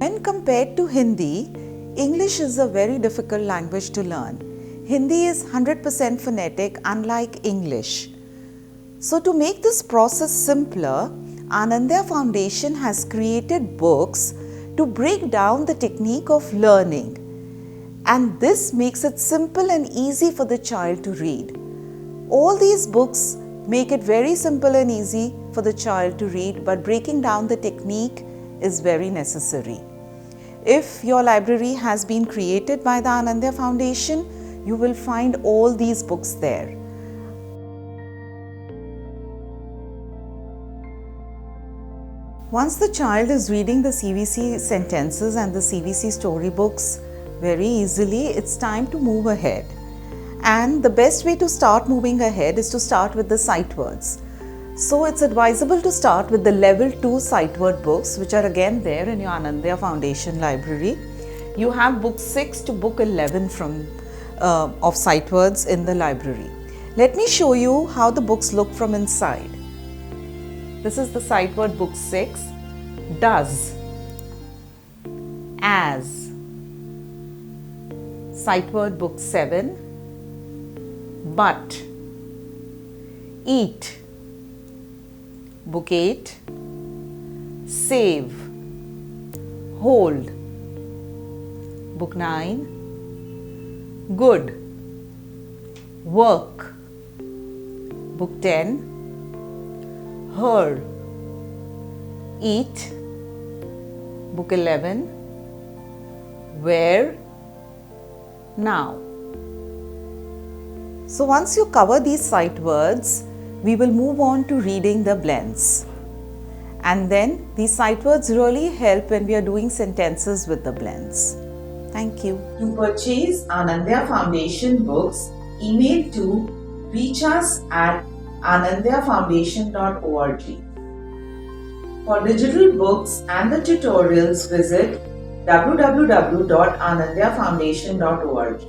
When compared to Hindi, English is a very difficult language to learn. Hindi is 100% phonetic, unlike English. So to make this process simpler, Anandaya Foundation has created books to break down the technique of learning. And this makes it simple and easy for the child to read. All these books make it very simple and easy for the child to read, but breaking down the technique is very necessary. If your library has been created by the Anandaya Foundation, you will find all these books there. Once the child is reading the CVC sentences and the CVC storybooks very easily, it's time to move ahead. And the best way to start moving ahead is to start with the sight words. So it's advisable to start with the level 2 sight word books, which are again there in your Anandaya Foundation library. You have book 6 to book 11 of sight words in the library. Let me show you how the books look from inside. This is the sight word book 6. Does, as. Sight word book 7. But, eat. Book 8. Save, hold. Book 9. Good, work. Book 10. Her, eat. Book 11. Where, now. So once you cover these sight words, we will move on to reading the blends. And then these sight words really help when we are doing sentences with the blends. Thank you. To purchase Anandaya Foundation books, email to reachus@anandayafoundation.org. For digital books and the tutorials, visit www.anandayafoundation.org.